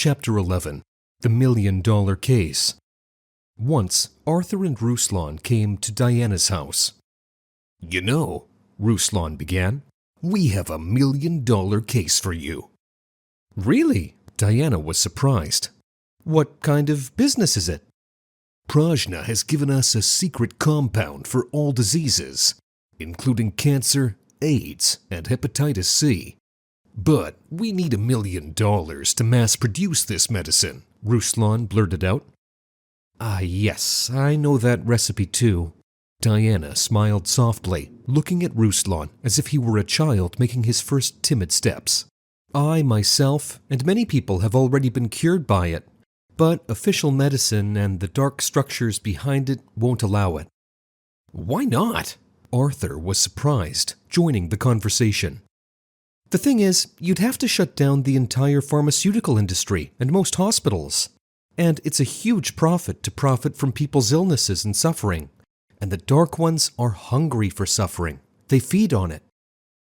Chapter 11. The $1,000,000 Case. Once, Arthur and Ruslan came to Diana's house. "You know," Ruslan began, "we have a $1,000,000 case for you." "Really?" Diana was surprised. "What kind of business is it?" "Prajna has given us a secret compound for all diseases, including cancer, AIDS, and hepatitis C. But we need $1,000,000 to mass produce this medicine," Ruslan blurted out. "Ah, yes, I know that recipe too." Diana smiled softly, looking at Ruslan as if he were a child making his first timid steps. "I, myself, and many people have already been cured by it, but official medicine and the dark structures behind it won't allow it." "Why not?" Arthur was surprised, joining the conversation. "The thing is, you'd have to shut down the entire pharmaceutical industry and most hospitals. And it's a huge profit to profit from people's illnesses and suffering. And the Dark Ones are hungry for suffering. They feed on it.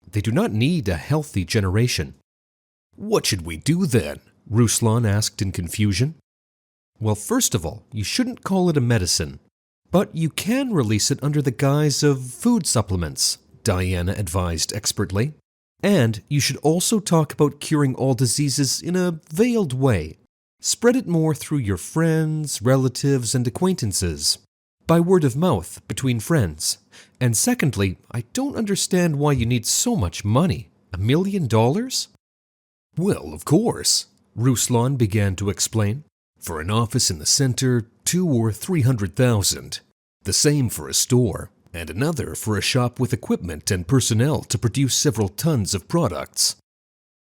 They do not need a healthy generation." "What should we do then?" Ruslan asked in confusion. "Well, first of all, you shouldn't call it a medicine. But you can release it under the guise of food supplements," Diana advised expertly. "And you should also talk about curing all diseases in a veiled way. Spread it more through your friends, relatives, and acquaintances. By word of mouth, between friends. And secondly, I don't understand why you need so much money. $1,000,000? "Well, of course," Ruslan began to explain. "For an office in the center, 200,000 or 300,000. The same for a store, and another for a shop with equipment and personnel to produce several tons of products."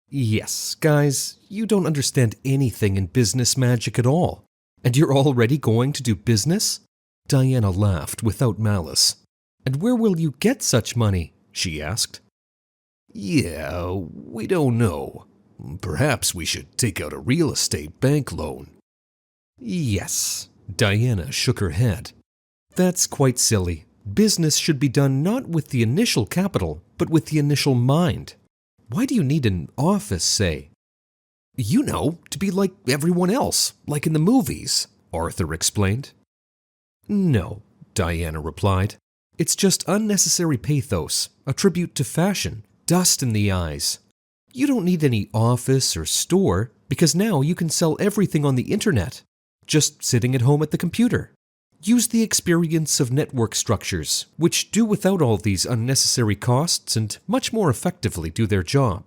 "Yes, guys, you don't understand anything in business magic at all. And you're already going to do business?" Diana laughed without malice. "And where will you get such money?" she asked. "Yeah, we don't know. Perhaps we should take out a real estate bank loan." "Yes," Diana shook her head. "That's quite silly. Business should be done not with the initial capital, but with the initial mind. Why do you need an office, say?" "You know, to be like everyone else, like in the movies," Arthur explained. "No," Diana replied. "It's just unnecessary pathos, a tribute to fashion, dust in the eyes. You don't need any office or store, because now you can sell everything on the internet, just sitting at home at the computer. Use the experience of network structures, which do without all these unnecessary costs and much more effectively do their job.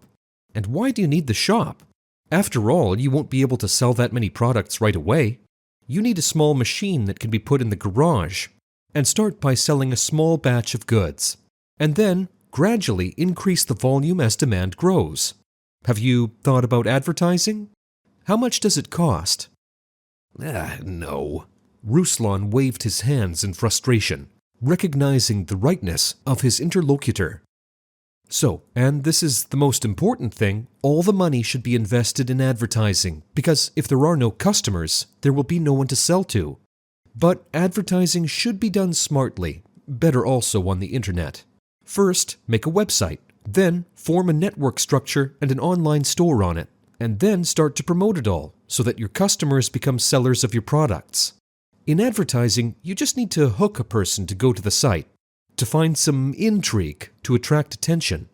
And why do you need the shop? After all, you won't be able to sell that many products right away. You need a small machine that can be put in the garage, and start by selling a small batch of goods, and then gradually increase the volume as demand grows. Have you thought about advertising? How much does it cost?" No. Ruslan waved his hands in frustration, recognizing the rightness of his interlocutor. "So, and this is the most important thing, all the money should be invested in advertising, because if there are no customers, there will be no one to sell to. But advertising should be done smartly, better also on the internet. First, make a website, then form a network structure and an online store on it, and then start to promote it all, so that your customers become sellers of your products. In advertising, you just need to hook a person to go to the site, to find some intrigue to attract attention.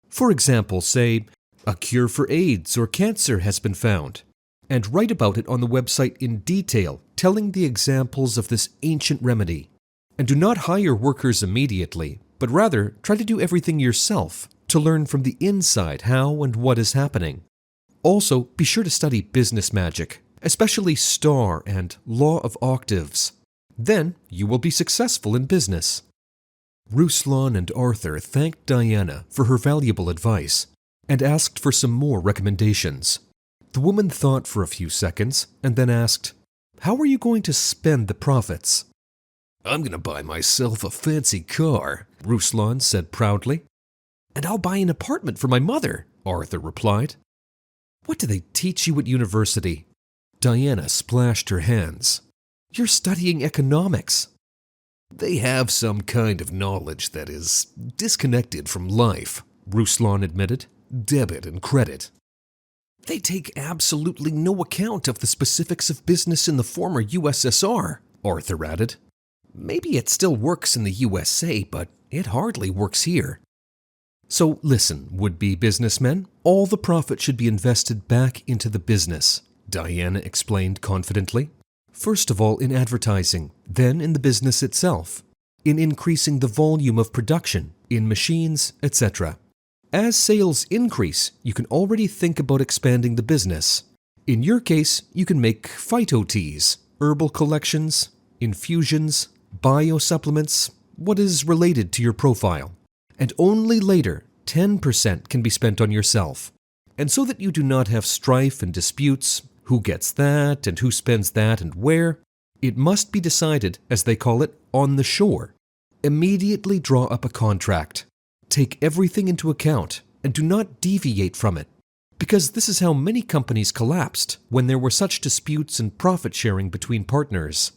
For example, say, a cure for AIDS or cancer has been found, and write about it on the website in detail, telling the examples of this ancient remedy. And do not hire workers immediately, but rather try to do everything yourself to learn from the inside how and what is happening. Also, be sure to study business magic, especially star and law of octaves. Then you will be successful in business." Ruslan and Arthur thanked Diana for her valuable advice and asked for some more recommendations. The woman thought for a few seconds and then asked, "How are you going to spend the profits?" "I'm going to buy myself a fancy car," Ruslan said proudly. "And I'll buy an apartment for my mother," Arthur replied. "What do they teach you at university?" Diana splashed her hands. "You're studying economics." "They have some kind of knowledge that is disconnected from life," Ruslan admitted. "Debit and credit." They take absolutely no account of the specifics of business in the former USSR, Arthur added. Maybe it still works in the USA, but it hardly works here. So listen, would-be businessmen, all the profit should be invested back into the business, Diana explained confidently. First of all in advertising, then in the business itself, in increasing the volume of production, in machines, etc. As sales increase, you can already think about expanding the business. In your case, you can make phyto teas, herbal collections, infusions, biosupplements, what is related to your profile. And only later, 10% can be spent on yourself. And so that you do not have strife and disputes, who gets that and who spends that and where, it must be decided, as they call it, on the shore. Immediately draw up a contract. Take everything into account and do not deviate from it. Because this is how many companies collapsed when there were such disputes and profit sharing between partners.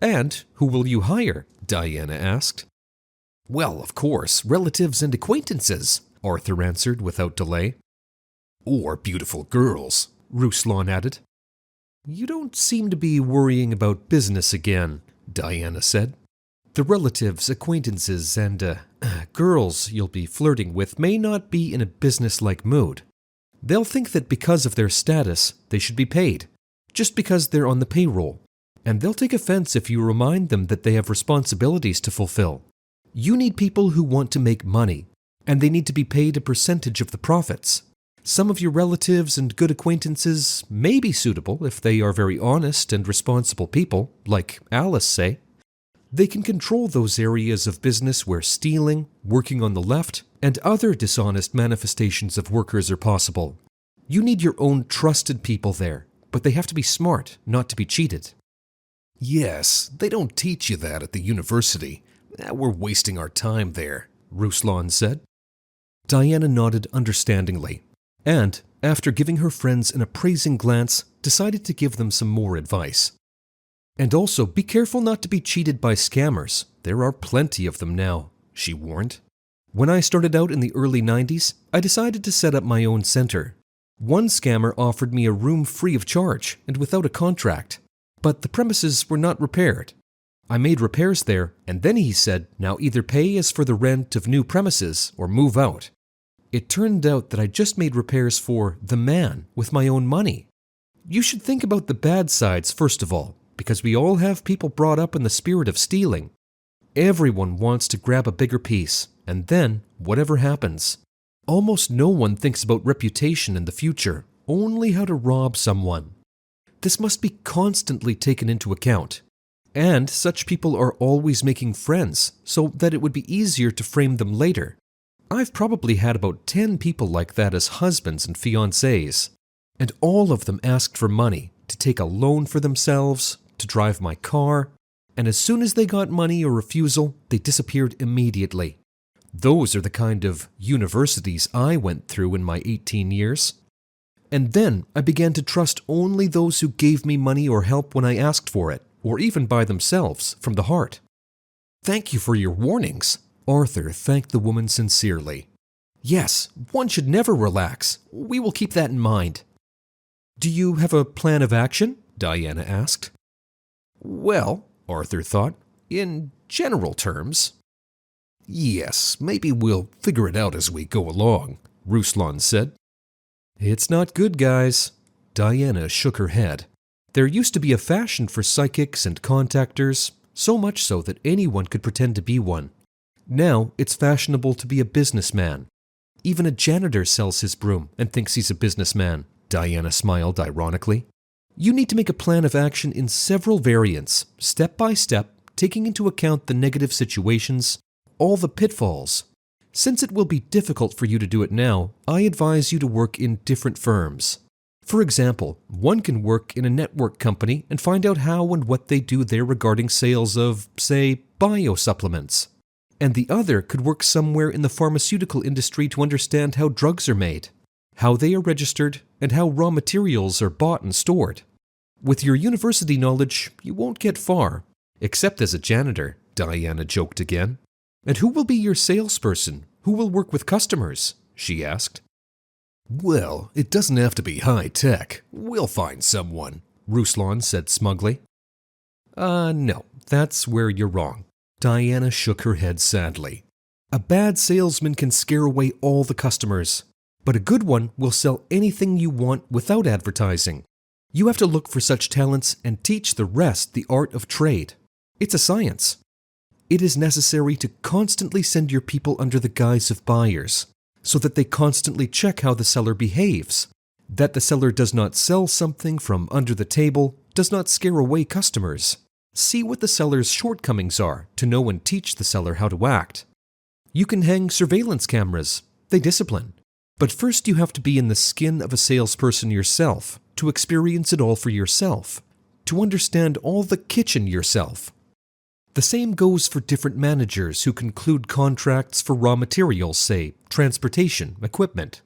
And who will you hire? Diana asked. Well, of course, relatives and acquaintances, Arthur answered without delay. Or beautiful girls, Ruslan added. You don't seem to be worrying about business again, Diana said. The relatives, acquaintances, and girls you'll be flirting with may not be in a business-like mood. They'll think that because of their status, they should be paid, just because they're on the payroll. And they'll take offense if you remind them that they have responsibilities to fulfill. You need people who want to make money, and they need to be paid a percentage of the profits. Some of your relatives and good acquaintances may be suitable if they are very honest and responsible people, like Alice, say. They can control those areas of business where stealing, working on the left, and other dishonest manifestations of workers are possible. You need your own trusted people there, but they have to be smart, not to be cheated. Yes, they don't teach you that at the university. We're wasting our time there, Ruslan said. Diana nodded understandingly, and, after giving her friends an appraising glance, decided to give them some more advice. And also, be careful not to be cheated by scammers. There are plenty of them now, she warned. When I started out in the early 90s, I decided to set up my own center. One scammer offered me a room free of charge and without a contract, but the premises were not repaired. I made repairs there, and then he said, now either pay as for the rent of new premises or move out. It turned out that I just made repairs for the man with my own money. You should think about the bad sides first of all, because we all have people brought up in the spirit of stealing. Everyone wants to grab a bigger piece, and then, whatever happens. Almost no one thinks about reputation in the future, only how to rob someone. This must be constantly taken into account. And such people are always making friends, so that it would be easier to frame them later. I've probably had about 10 people like that as husbands and fiancés, and all of them asked for money to take a loan for themselves, to drive my car, and as soon as they got money or refusal, they disappeared immediately. Those are the kind of universities I went through in my 18 years. And then I began to trust only those who gave me money or help when I asked for it, or even by themselves, from the heart. Thank you for your warnings, Arthur thanked the woman sincerely. Yes, one should never relax. We will keep that in mind. Do you have a plan of action? Diana asked. Well, Arthur thought, in general terms. Yes, maybe we'll figure it out as we go along, Ruslan said. It's not good, guys. Diana shook her head. There used to be a fashion for psychics and contactors, so much so that anyone could pretend to be one. Now it's fashionable to be a businessman. Even a janitor sells his broom and thinks he's a businessman, Diana smiled ironically. You need to make a plan of action in several variants, step by step, taking into account the negative situations, all the pitfalls. Since it will be difficult for you to do it now, I advise you to work in different firms. For example, one can work in a network company and find out how and what they do there regarding sales of, say, biosupplements. And the other could work somewhere in the pharmaceutical industry to understand how drugs are made, how they are registered, and how raw materials are bought and stored. With your university knowledge, you won't get far, except as a janitor, Diana joked again. And who will be your salesperson? Who will work with customers? She asked. Well, it doesn't have to be high-tech. We'll find someone, Ruslan said smugly. No, that's where you're wrong. Diana shook her head sadly. A bad salesman can scare away all the customers, but a good one will sell anything you want without advertising. You have to look for such talents and teach the rest the art of trade. It's a science. It is necessary to constantly send your people under the guise of buyers, so that they constantly check how the seller behaves. That the seller does not sell something from under the table does not scare away customers. See what the seller's shortcomings are to know and teach the seller how to act. You can hang surveillance cameras. They discipline. But first you have to be in the skin of a salesperson yourself, to experience it all for yourself, to understand all the kitchen yourself. The same goes for different managers who conclude contracts for raw materials, say, transportation, equipment.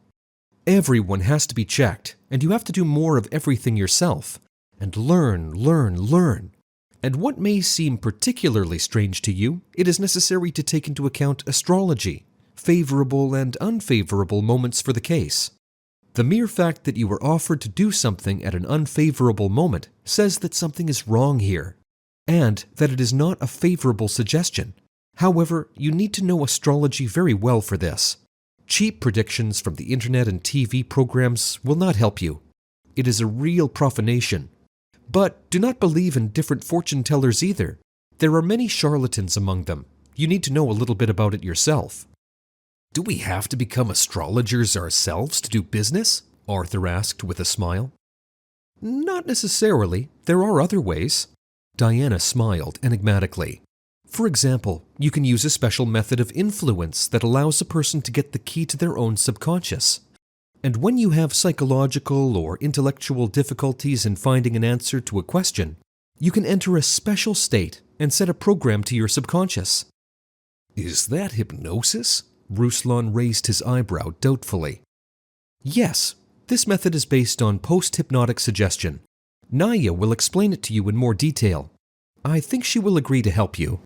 Everyone has to be checked, and you have to do more of everything yourself, and learn. And what may seem particularly strange to you, it is necessary to take into account astrology, favorable and unfavorable moments for the case. The mere fact that you were offered to do something at an unfavorable moment says that something is wrong here, and that it is not a favorable suggestion. However, you need to know astrology very well for this. Cheap predictions from the internet and TV programs will not help you. It is a real profanation. But do not believe in different fortune tellers either. There are many charlatans among them. You need to know a little bit about it yourself. Do we have to become astrologers ourselves to do business? Arthur asked with a smile. Not necessarily. There are other ways. Diana smiled enigmatically. For example, you can use a special method of influence that allows a person to get the key to their own subconscious. And when you have psychological or intellectual difficulties in finding an answer to a question, you can enter a special state and set a program to your subconscious. Is that hypnosis? Ruslan raised his eyebrow doubtfully. Yes, this method is based on post-hypnotic suggestion. Naya will explain it to you in more detail. I think she will agree to help you.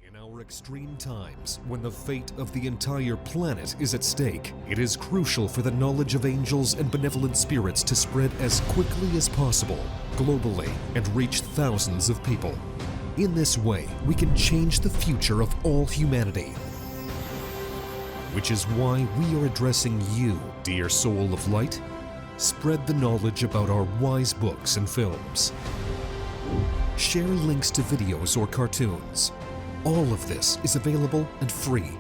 In our extreme times, when the fate of the entire planet is at stake, it is crucial for the knowledge of angels and benevolent spirits to spread as quickly as possible, globally, and reach thousands of people. In this way, we can change the future of all humanity. Which is why we are addressing you, dear soul of light. Spread the knowledge about our wise books and films. Share links to videos or cartoons. All of this is available and free.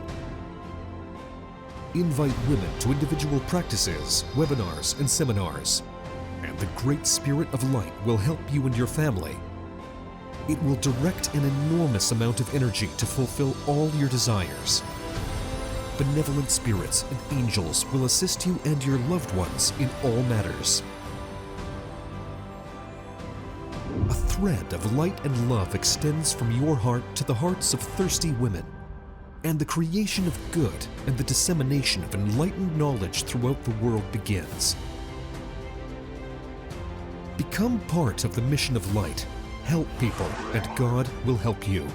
Invite women to individual practices, webinars, and seminars. And the Great Spirit of Light will help you and your family. It will direct an enormous amount of energy to fulfill all your desires. Benevolent spirits and angels will assist you and your loved ones in all matters. A thread of light and love extends from your heart to the hearts of thirsty women, and the creation of good and the dissemination of enlightened knowledge throughout the world begins. Become part of the mission of light. Help people, and God will help you.